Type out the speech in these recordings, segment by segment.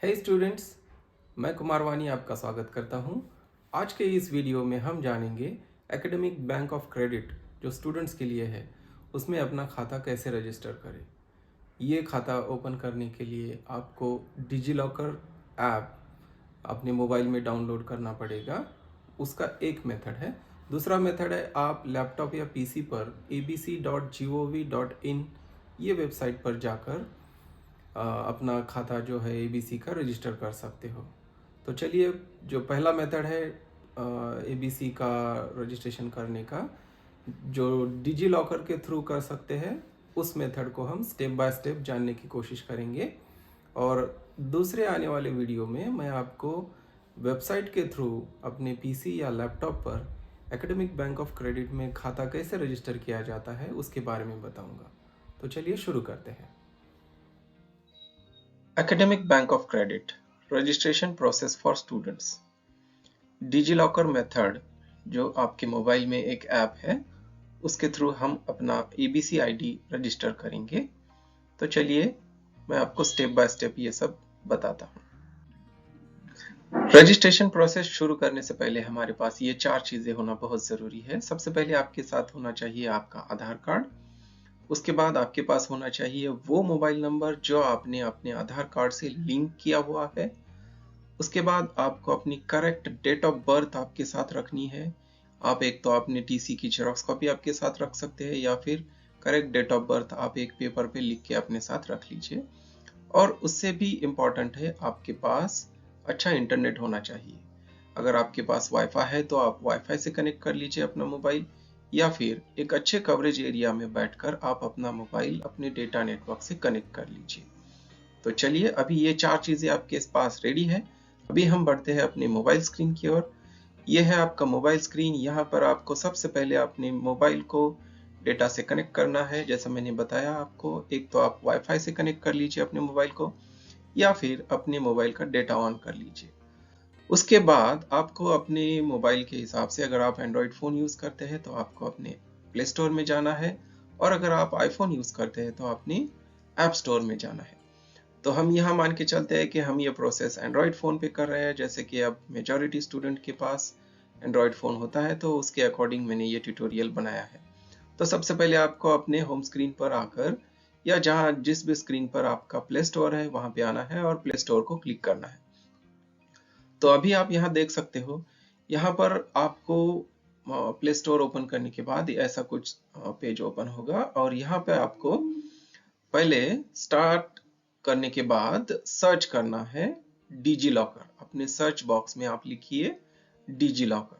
हे students, मैं कुमार वानी आपका स्वागत करता हूं। आज के इस वीडियो में हम जानेंगे एकेडमिक बैंक ऑफ क्रेडिट जो स्टूडेंट्स के लिए है, उसमें अपना खाता कैसे रजिस्टर करें। ये खाता ओपन करने के लिए आपको डिजी लॉकर ऐप अपने मोबाइल में डाउनलोड करना पड़ेगा। उसका एक मेथड है। दूसरा मेथड है आप लैपटॉप या पीसी पर abc.gov.in ये वेबसाइट पर जाकर अपना खाता जो है एबीसी का रजिस्टर कर सकते हो। तो चलिए, जो पहला मेथड है एबीसी का रजिस्ट्रेशन करने का, जो डिजी लॉकर के थ्रू कर सकते हैं, उस मेथड को हम स्टेप बाय स्टेप जानने की कोशिश करेंगे। और दूसरे आने वाले वीडियो में मैं आपको वेबसाइट के थ्रू अपने पीसी या लैपटॉप पर एकेडमिक बैंक ऑफ क्रेडिट में खाता कैसे रजिस्टर किया जाता है उसके बारे में बताऊंगा। तो चलिए शुरू करते हैं। Academic bank of credit registration process for students. DigiLocker method जो आपके मोबाइल में एक ऐप है, उसके थ्रू हम अपना एबीसी आईडी रजिस्टर करेंगे। तो चलिए मैं आपको स्टेप बाय स्टेप ये सब बताता हूँ। रजिस्ट्रेशन प्रोसेस शुरू करने से पहले हमारे पास ये 4 चीजें होना बहुत जरूरी है। सबसे पहले आपके साथ होना चाहिए आपका आधार कार्ड। उसके बाद आपके पास होना चाहिए वो मोबाइल नंबर जो आपने अपने आधार कार्ड से लिंक किया हुआ है। उसके बाद आपको अपनी करेक्ट डेट ऑफ बर्थ आपके साथ रखनी है। आप एक तो अपने टीसी की जेरॉक्स कॉपी आपके साथ रख सकते हैं, या फिर करेक्ट डेट ऑफ बर्थ आप एक पेपर पे लिख के अपने साथ रख लीजिए। और उससे भी इम्पोर्टेंट है, आपके पास अच्छा इंटरनेट होना चाहिए। अगर आपके पास वाईफाई है तो आप वाईफाई से कनेक्ट कर लीजिए अपना मोबाइल, या फिर एक अच्छे कवरेज एरिया में बैठकर आप अपना मोबाइल अपने डेटा नेटवर्क से कनेक्ट कर लीजिए। तो चलिए, अभी ये 4 चीजें आपके पास रेडी है। अभी हम बढ़ते हैं अपने मोबाइल स्क्रीन की ओर। ये है आपका मोबाइल स्क्रीन। यहाँ पर आपको सबसे पहले अपने मोबाइल को डेटा से कनेक्ट करना है। जैसा मैंने बताया आपको, एक तो आप वाईफाई से कनेक्ट कर लीजिए अपने मोबाइल को, या फिर अपने मोबाइल का डेटा ऑन कर लीजिए। उसके बाद आपको अपने मोबाइल के हिसाब से, अगर आप एंड्रॉयड फोन यूज करते हैं तो आपको अपने प्ले स्टोर में जाना है, और अगर आप आईफोन यूज करते हैं तो अपने ऐप स्टोर में जाना है। तो हम यहाँ मान के चलते हैं कि हम ये प्रोसेस एंड्रॉयड फोन पे कर रहे हैं, जैसे कि अब मेजॉरिटी स्टूडेंट के पास एंड्रॉयड फोन होता है, तो उसके अकॉर्डिंग मैंने ये ट्यूटोरियल बनाया है। तो सबसे पहले आपको अपने होम स्क्रीन पर आकर, या जहाँ जिस भी स्क्रीन पर आपका प्ले स्टोर है वहां पे आना है और प्ले स्टोर को क्लिक करना है। तो अभी आप यहाँ देख सकते हो, यहाँ पर आपको प्ले स्टोर ओपन करने के बाद ऐसा कुछ पेज ओपन होगा, और यहाँ पे आपको पहले स्टार्ट करने के बाद सर्च करना है डिजी लॉकर। अपने सर्च बॉक्स में आप लिखिए डिजी लॉकर,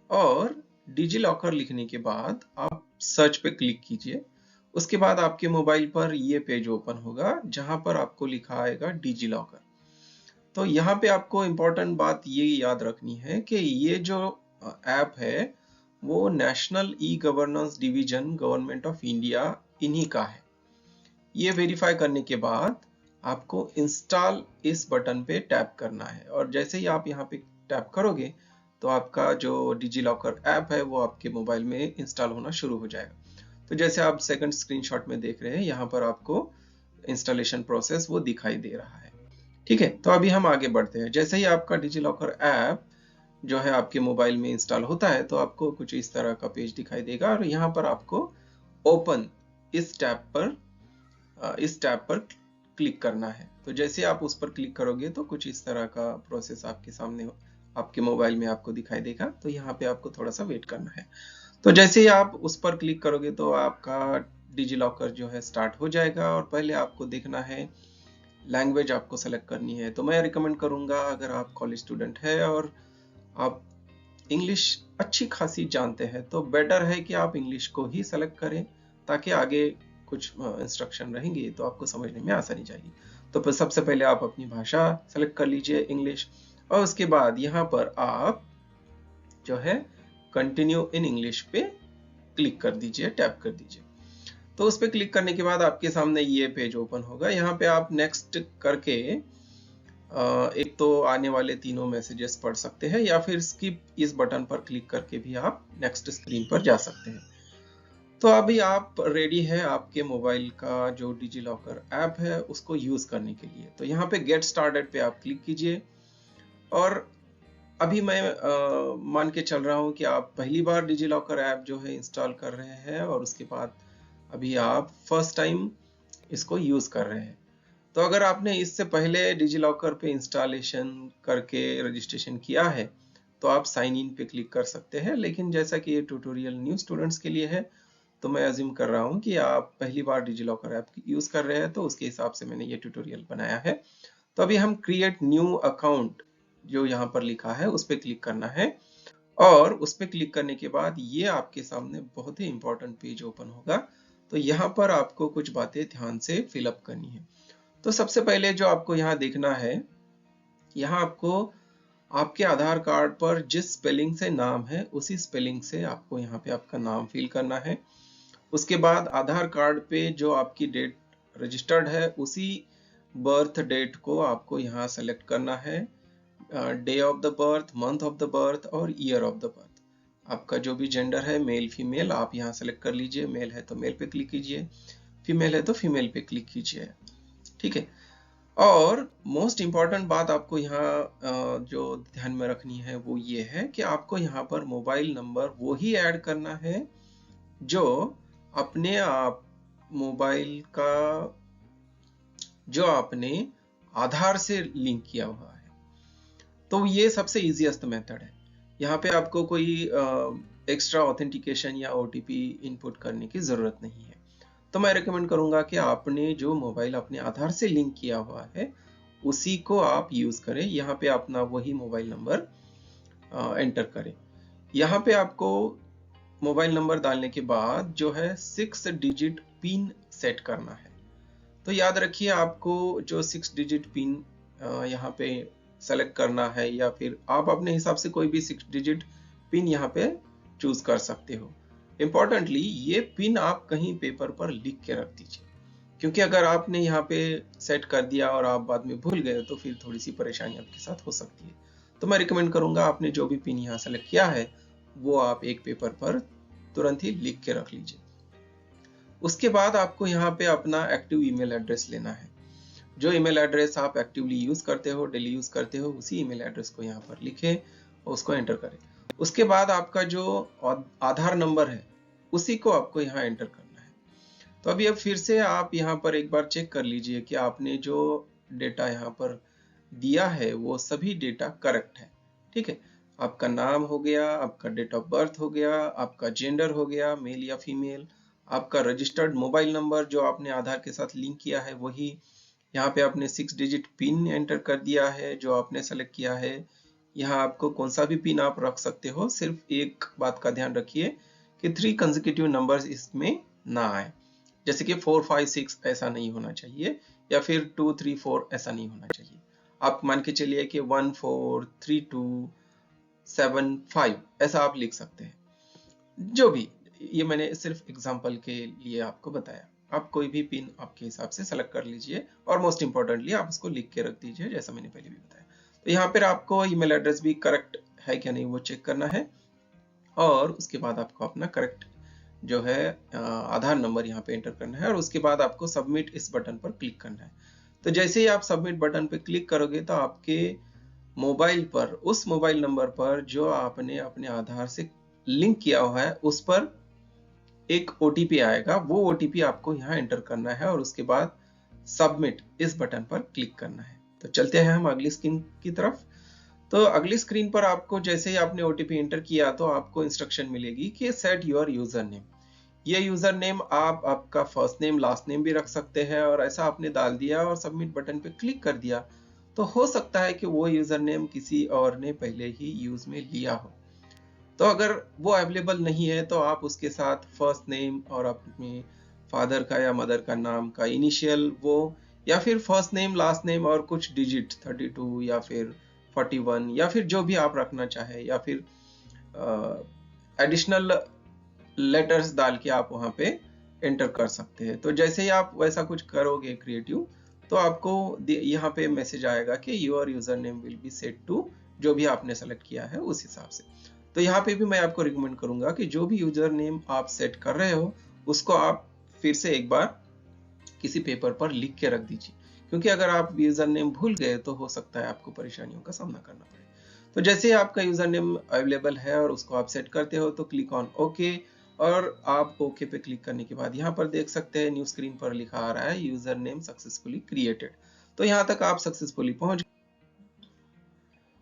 और डिजी लॉकर लिखने के बाद आप सर्च पे क्लिक कीजिए। उसके बाद आपके मोबाइल पर ये पेज ओपन होगा जहां पर आपको लिखा आएगा डिजी लॉकर। तो यहाँ पे आपको इम्पोर्टेंट बात ये याद रखनी है कि ये जो ऐप है वो national e governance division government of India इन्हीं का है। ये वेरीफाई करने के बाद आपको इंस्टॉल इस बटन पे टैप करना है, और जैसे ही आप यहाँ पे टैप करोगे तो आपका जो डिजी लॉकर ऐप है वो आपके मोबाइल में इंस्टॉल होना शुरू हो जाएगा। तो जैसे आप सेकंड स्क्रीनशॉट में देख रहे हैं, यहाँ पर आपको इंस्टॉलेशन प्रोसेस वो दिखाई दे रहा है। ठीक है, तो अभी हम आगे बढ़ते हैं। जैसे ही आपका डिजी लॉकर ऐप जो है आपके मोबाइल में इंस्टॉल होता है तो आपको कुछ इस तरह का पेज दिखाई देगा, और यहाँ पर आपको ओपन इस टैब पर क्लिक करना है। तो जैसे आप उस पर क्लिक करोगे तो कुछ इस तरह का प्रोसेस आपके सामने आपके मोबाइल में आपको दिखाई देगा। तो यहाँ पे आपको थोड़ा सा वेट करना है। तो जैसे ही आप उस पर क्लिक करोगे तो आपका डिजी लॉकर जो है स्टार्ट हो जाएगा, और पहले आपको देखना है लैंग्वेज आपको सेलेक्ट करनी है। तो मैं रिकमेंड करूंगा, अगर आप कॉलेज स्टूडेंट है और आप इंग्लिश अच्छी खासी जानते हैं तो बेटर है कि आप इंग्लिश को ही सेलेक्ट करें, ताकि आगे कुछ इंस्ट्रक्शन रहेंगे तो आपको समझने में आसानी जाएगी। तो फिर सबसे पहले आप अपनी भाषा सेलेक्ट कर लीजिए इंग्लिश, और उसके बाद यहाँ पर आप जो है कंटिन्यू इन इंग्लिश पे क्लिक कर दीजिए, टैप कर दीजिए। तो उस पर क्लिक करने के बाद आपके सामने ये पेज ओपन होगा। यहाँ पे आप नेक्स्ट करके एक तो आने वाले तीनों मैसेजेस पढ़ सकते हैं, या फिर स्किप इस बटन पर क्लिक करके भी आप नेक्स्ट स्क्रीन पर जा सकते हैं। तो अभी आप रेडी है आपके मोबाइल का जो डिजी लॉकर ऐप है उसको यूज करने के लिए। तो यहाँ पे गेट स्टार्टेड पे आप क्लिक कीजिए और अभी मैं मान के चल रहा हूँ कि आप पहली बार डिजी लॉकर ऐप जो है इंस्टॉल कर रहे हैं और उसके बाद अभी आप फर्स्ट टाइम इसको यूज कर रहे हैं। तो अगर आपने इससे पहले डिजी लॉकर पे इंस्टॉलेशन करके रजिस्ट्रेशन किया है तो आप साइन इन पे क्लिक कर सकते हैं, लेकिन जैसा कि ये ट्यूटोरियल न्यू स्टूडेंट्स के लिए है तो मैं अज्यूम कर रहा हूँ कि आप पहली बार डिजी लॉकर ऐप यूज कर रहे हैं, तो उसके हिसाब से मैंने ये ट्यूटोरियल बनाया है। तो अभी हम क्रिएट न्यू अकाउंट जो यहाँ पर लिखा है उस पर क्लिक करना है और उस पर क्लिक करने के बाद ये आपके सामने बहुत ही इंपॉर्टेंट पेज ओपन होगा। तो यहाँ पर आपको कुछ बातें ध्यान से फिलअप करनी है। तो सबसे पहले जो आपको यहाँ देखना है, यहाँ आपको आपके आधार कार्ड पर जिस स्पेलिंग से नाम है उसी स्पेलिंग से आपको यहाँ पे आपका नाम फिल करना है। उसके बाद आधार कार्ड पे जो आपकी डेट रजिस्टर्ड है उसी बर्थ डेट को आपको यहाँ सेलेक्ट करना है। Day of the birth, month of the birth और ईयर ऑफ द बर्थ। आपका जो भी जेंडर है मेल फीमेल आप यहाँ सेलेक्ट कर लीजिए। मेल है तो मेल पे क्लिक कीजिए, फीमेल है तो फीमेल पे क्लिक कीजिए। ठीक है। और मोस्ट इम्पॉर्टेंट बात आपको यहाँ जो ध्यान में रखनी है वो ये है कि आपको यहाँ पर मोबाइल नंबर वो ही ऐड करना है जो अपने आप मोबाइल का जो आपने आधार से लिंक किया हुआ है। तो ये सबसे इजीएस्ट मेथड है। यहाँ पे आपको कोई एक्स्ट्रा ऑथेंटिकेशन या ओटीपी इनपुट करने की जरूरत नहीं है। तो मैं रिकमेंड करूंगा कि आपने जो मोबाइल अपने आधार से लिंक किया हुआ है उसी को आप यूज करें। यहाँ पे अपना वही मोबाइल नंबर एंटर करें। यहाँ पे आपको मोबाइल नंबर डालने के बाद जो है 6 डिजिट पिन सेट करना है। तो याद रखिए आपको जो 6 डिजिट पिन यहाँ पे सेलेक्ट करना है या फिर आप अपने हिसाब से कोई भी 6 डिजिट पिन यहाँ पे चूज कर सकते हो। इंपॉर्टेंटली ये पिन आप कहीं पेपर पर लिख के रख दीजिए, क्योंकि अगर आपने यहाँ पे सेट कर दिया और आप बाद में भूल गए तो फिर थोड़ी सी परेशानी आपके साथ हो सकती है। तो मैं रिकमेंड करूंगा आपने जो भी पिन यहाँ सेलेक्ट किया है वो आप एक पेपर पर तुरंत ही लिख के रख लीजिए। उसके बाद आपको यहाँ पे अपना एक्टिव ईमेल एड्रेस लेना है। जो ईमेल एड्रेस आप एक्टिवली यूज करते हो, डेली यूज करते हो, उसी ईमेल एड्रेस को यहाँ पर लिखें और उसको एंटर करें। उसके बाद आपका जो आधार नंबर है उसी को आपको यहाँ एंटर करना है। तो अभी अब फिर से आप यहाँ पर एक बार चेक कर लीजिए कि आपने जो डेटा यहाँ पर दिया है वो सभी डेटा करेक्ट है। ठीक है। आपका नाम हो गया, आपका डेट ऑफ बर्थ हो गया, आपका जेंडर हो गया मेल या फीमेल, आपका रजिस्टर्ड मोबाइल नंबर जो आपने आधार के साथ लिंक किया है वही, यहाँ पे आपने 6 डिजिट पिन एंटर कर दिया है जो आपने सेलेक्ट किया है। यहाँ आपको कौन सा भी पिन आप रख सकते हो, सिर्फ एक बात का ध्यान रखिए कि 3 कंसेक्यूटिव नंबर्स इसमें ना आए, जैसे कि 4 5 6 ऐसा नहीं होना चाहिए या फिर 2 3 4 ऐसा नहीं होना चाहिए। आप मान के चलिए कि 1 4 3 2 7 5 ऐसा आप लिख सकते हैं। जो भी, ये मैंने सिर्फ एग्जांपल के लिए आपको बताया। आप कोई भी पिन आपके हिसाब से सेलेक्ट कर लीजिए और मोस्ट इंपॉर्टेंटली आप उसको लिख के रख दीजिए जैसा मैंने पहले भी बताया। तो यहाँ पर आपको ईमेल एड्रेस भी करेक्ट है क्या नहीं वो चेक करना है और उसके बाद आपको अपना करेक्ट जो है आधार नंबर यहाँ पे एंटर करना है और उसके बाद आपको सबमिट इस बटन पर क्लिक करना है। तो जैसे ही आप सबमिट बटन पर क्लिक करोगे तो आपके मोबाइल पर, उस मोबाइल नंबर पर जो आपने अपने आधार से लिंक किया हुआ है उस पर एक ओटीपी आएगा। वो ओटीपी आपको यहाँ एंटर करना है और उसके बाद सबमिट इस बटन पर क्लिक करना है। तो चलते हैं हम अगली स्क्रीन की तरफ। तो अगली स्क्रीन पर आपको जैसे ही आपने ओटीपी एंटर किया तो आपको इंस्ट्रक्शन मिलेगी कि सेट योर यूजर नेम। ये यूजर नेम आप आपका फर्स्ट नेम लास्ट नेम भी रख सकते हैं और ऐसा आपने डाल दिया और सबमिट बटन पे क्लिक कर दिया तो हो सकता है कि वो यूजर नेम किसी और ने पहले ही यूज में लिया हो। तो अगर वो अवेलेबल नहीं है तो आप उसके साथ फर्स्ट नेम और अपने फादर का या मदर का नाम का इनिशियल वो, या फिर फर्स्ट नेम लास्ट नेम और कुछ डिजिट 32 या फिर 41 या फिर जो भी आप रखना चाहे या फिर एडिशनल लेटर्स डाल के आप वहां पे एंटर कर सकते हैं। तो जैसे ही आप वैसा कुछ करोगे क्रिएटिव तो आपको यहाँ पे मैसेज आएगा कि your user name will be set to जो भी आपने सेलेक्ट किया है उस हिसाब से। तो यहाँ पे भी मैं आपको रिकमेंड करूंगा कि जो भी यूजर नेम आप सेट कर रहे हो उसको आप फिर से एक बार किसी पेपर पर लिख के रख दीजिए, क्योंकि अगर आप यूजर नेम भूल गए तो हो सकता है आपको परेशानियों का सामना करना पड़े। तो जैसे ही आपका यूजर नेम अवेलेबल है और उसको आप सेट करते हो तो क्लिक ऑन ओके, और आप ओके पे क्लिक करने के बाद यहाँ पर देख सकते हैं न्यू स्क्रीन पर लिखा आ रहा है यूजर नेम सक्सेसफुली क्रिएटेड। तो यहाँ तक आप सक्सेसफुली पहुंच।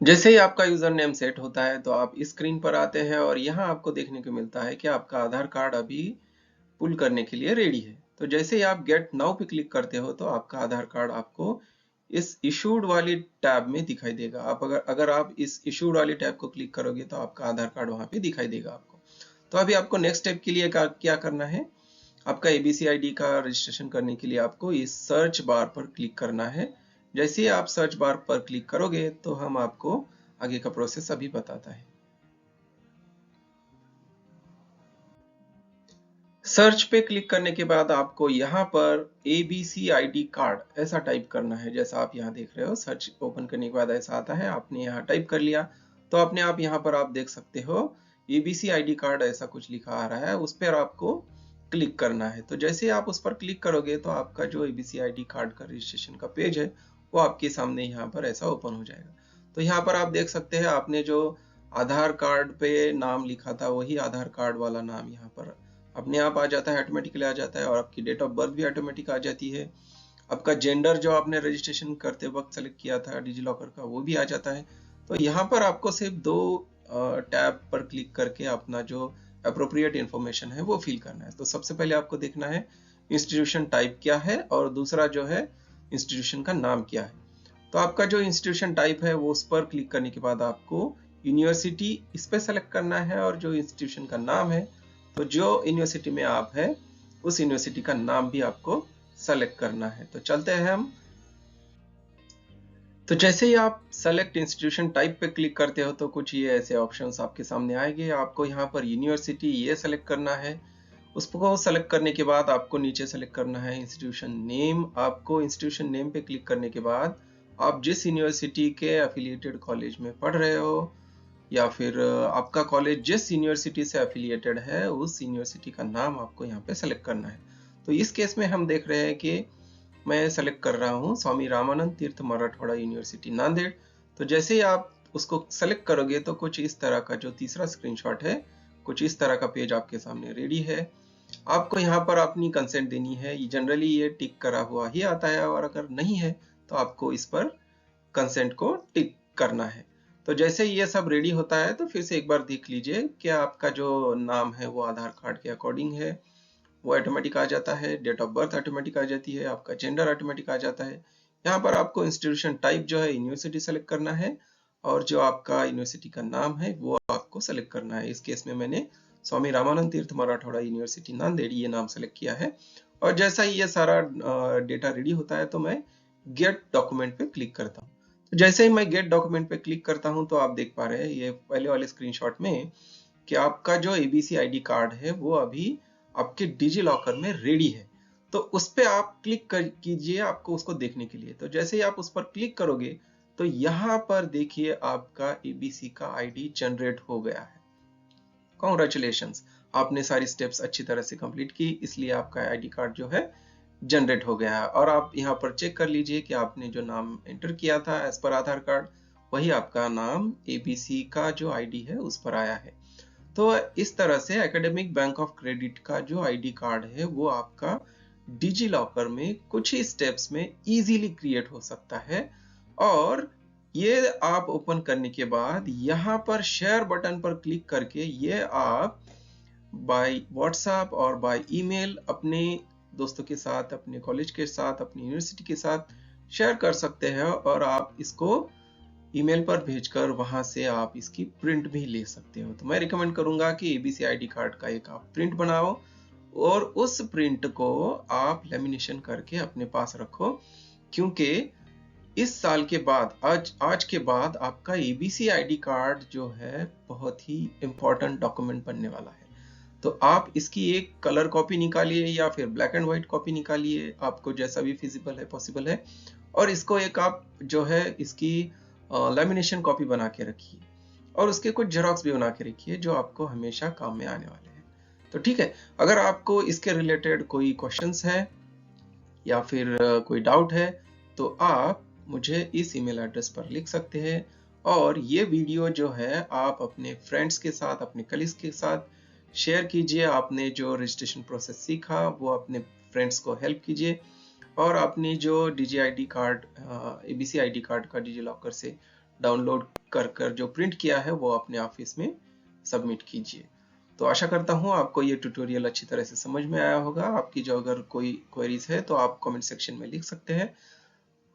जैसे ही आपका यूजर नेम सेट होता है तो आप इस स्क्रीन पर आते हैं और यहाँ आपको देखने को मिलता है कि आपका आधार कार्ड अभी पुल करने के लिए रेडी है। तो जैसे ही आप गेट नाउ पे क्लिक करते हो तो आपका आधार कार्ड आपको इस इशूड वाली टैब में दिखाई देगा। आप अगर आप इस इशूड वाली टैब को क्लिक करोगे तो आपका आधार कार्ड वहां पे दिखाई देगा आपको। तो अभी आपको नेक्स्ट स्टेप के लिए क्या करना है, आपका एबीसी आईडी का रजिस्ट्रेशन करने के लिए आपको इस सर्च बार पर क्लिक करना है। जैसे ही आप सर्च बार पर क्लिक करोगे तो हम आपको आगे का प्रोसेस अभी बताता है। सर्च पे क्लिक करने के बाद आपको यहाँ पर ABC ID कार्ड ऐसा टाइप करना है। जैसा आप यहाँ देख रहे हो, सर्च ओपन करने के बाद ऐसा आता है, आपने यहाँ टाइप कर लिया तो अपने आप यहाँ पर आप देख सकते हो ABC ID कार्ड ऐसा कुछ लिखा आ रहा है, उस पर आपको क्लिक करना है। तो जैसे आप उस पर क्लिक करोगे तो आपका जो ABC ID कार्ड का रजिस्ट्रेशन का पेज है वो आपके सामने यहाँ पर ऐसा ओपन हो जाएगा। तो यहाँ पर आप देख सकते हैं आपने जो आधार कार्ड पे नाम लिखा था वही आधार कार्ड वाला नाम यहाँ पर अपने आप आ जाता है, ऑटोमेटिकली आ जाता है, और आपकी डेट ऑफ बर्थ भी ऑटोमेटिक आ जाती है। आपका जेंडर जो आपने रजिस्ट्रेशन करते वक्त सेलेक्ट किया था डिजी लॉकर का वो भी आ जाता है। तो यहाँ पर आपको सिर्फ दो टैब पर क्लिक करके अपना जो अप्रोप्रिएट इंफॉर्मेशन है वो फिल करना है। तो सबसे पहले आपको देखना है इंस्टीट्यूशन टाइप क्या है और दूसरा जो है इंस्टीट्यूशन का नाम क्या है। तो आपका जो इंस्टीट्यूशन टाइप है वो उस पर क्लिक करने के बाद आपको यूनिवर्सिटी इस पर सेलेक्ट करना है, और जो इंस्टीट्यूशन का नाम है तो जो यूनिवर्सिटी में आप है उस यूनिवर्सिटी का नाम भी आपको सेलेक्ट करना है। तो चलते हैं हम। तो जैसे ही आप सेलेक्ट इंस्टीट्यूशन टाइप पे क्लिक करते हो तो कुछ ये ऐसे ऑप्शंस आपके सामने आएंगे। आपको यहाँ पर यूनिवर्सिटी ये सेलेक्ट करना है, उसको सेलेक्ट करने के बाद आपको नीचे सेलेक्ट करना है इंस्टीट्यूशन नेम। आपको इंस्टीट्यूशन नेम पे क्लिक करने के बाद आप जिस यूनिवर्सिटी के एफिलिएटेड कॉलेज में पढ़ रहे हो या फिर आपका कॉलेज जिस यूनिवर्सिटी से एफिलिएटेड है उस यूनिवर्सिटी का नाम आपको यहाँ पे सेलेक्ट करना है। तो इस केस में हम देख रहे हैं कि मैं सेलेक्ट कर रहा हूँ स्वामी रामानंद तीर्थ मराठवाड़ा यूनिवर्सिटी नांदेड़। तो जैसे ही आप उसको सेलेक्ट करोगे तो कुछ इस तरह का जो तीसरा स्क्रीनशॉट है, कुछ इस तरह का पेज आपके सामने रेडी है। आपको यहाँ पर अपनी कंसेंट देनी है। जनरली ये टिक करा हुआ ही आता है, और अगर नहीं है तो आपको इस पर कंसेंट को टिक करना है। तो जैसे ही ये सब रेडी होता है तो फिर से एक बार देख लीजिए कि आपका जो नाम है वो आधार कार्ड के अकॉर्डिंग है, वो ऑटोमेटिक आ जाता है, डेट ऑफ बर्थ ऑटोमेटिक आ जाती है, आपका जेंडर ऑटोमेटिक आ जाता है। यहाँ पर आपको इंस्टीट्यूशन टाइप जो है यूनिवर्सिटी सेलेक्ट करना है, और जो आपका यूनिवर्सिटी का नाम है वो आपको सेलेक्ट करना है। इस केस में मैंने स्वामी रामानंद तीर्थ मराठवाड़ा यूनिवर्सिटी नांदेड़ ये नाम सेलेक्ट किया है। और जैसा ही ये सारा डेटा रेडी होता है तो मैं गेट डॉक्यूमेंट पे क्लिक करता हूँ। तो जैसे ही मैं गेट डॉक्यूमेंट पे क्लिक करता हूँ तो आप देख पा रहे हैं ये पहले वाले स्क्रीनशॉट में कि आपका जो एबीसी आईडी कार्ड है वो अभी आपके डिजी लॉकर में रेडी है। तो उस पर आप क्लिक कीजिए आपको उसको देखने के लिए। तो जैसे ही आप उस पर क्लिक करोगे तो यहाँ पर देखिए आपका एबीसी का आईडी जनरेट हो गया है। कॉन्ग्रेचुलेशंस, आपने सारी स्टेप्स अच्छी तरह से कंप्लीट की, इसलिए आपका आईडी कार्ड जो है जनरेट हो गया है। और आप यहाँ पर चेक कर लीजिए कि आपने जो नाम एंटर किया था एज पर आधार कार्ड वही आपका नाम एबीसी का जो आईडी है उस पर आया है। तो इस तरह से एकेडमिक बैंक ऑफ क्रेडिट का जो आईडी कार्ड है वो आपका डिजी लॉकर में कुछ ही स्टेप्स में इजीली क्रिएट हो सकता है। और ये आप ओपन करने के बाद यहाँ पर शेयर बटन पर क्लिक करके ये आप बाय व्हाट्सएप और बाय ईमेल अपने दोस्तों के साथ, अपने कॉलेज के साथ, अपनी यूनिवर्सिटी के साथ शेयर कर सकते हैं, और आप इसको ईमेल पर भेजकर वहां से आप इसकी प्रिंट भी ले सकते हो। तो मैं रिकमेंड करूंगा कि एबीसी आईडी कार्ड का एक आप प्रिंट बनाओ और उस प्रिंट को आप लेमिनेशन करके अपने पास रखो, क्योंकि इस साल के बाद आज के बाद आपका एबीसी आईडी कार्ड जो है बहुत ही इंपॉर्टेंट डॉक्यूमेंट बनने वाला है। तो आप इसकी एक कलर कॉपी निकालिए या फिर ब्लैक एंड व्हाइट कॉपी निकालिए, आपको जैसा भी फिजिबल है पॉसिबल है, और इसको एक आप जो है इसकी लेमिनेशन कॉपी बना के रखिए, और उसके कुछ जेरोक्स भी बना के रखिए जो आपको हमेशा काम में आने वाले हैं। तो ठीक है, अगर आपको इसके रिलेटेड कोई क्वेश्चंस है या फिर कोई डाउट है तो आप मुझे इस ईमेल एड्रेस पर लिख सकते हैं, और ये वीडियो जो है आप अपने फ्रेंड्स के साथ, अपने कलीग्स के साथ शेयर कीजिए। आपने जो रजिस्ट्रेशन प्रोसेस सीखा वो अपने फ्रेंड्स को हेल्प कीजिए, और अपनी जो DG ID card, ABC ID card का डिजी लॉकर से डाउनलोड कर जो प्रिंट किया है वो अपने ऑफिस में सबमिट कीजिए। तो आशा करता हूँ आपको ये ट्यूटोरियल अच्छी तरह से समझ में आया होगा। आपकी जो अगर कोई क्वेरीज है तो आप कमेंट सेक्शन में लिख सकते हैं।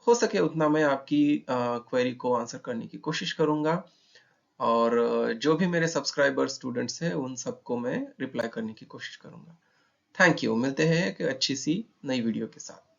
हो सके उतना मैं आपकी क्वेरी को आंसर करने की कोशिश करूंगा, और जो भी मेरे सब्सक्राइबर स्टूडेंट्स हैं उन सबको मैं रिप्लाई करने की कोशिश करूंगा। Thank you. मिलते हैं एक अच्छी सी नई वीडियो के साथ।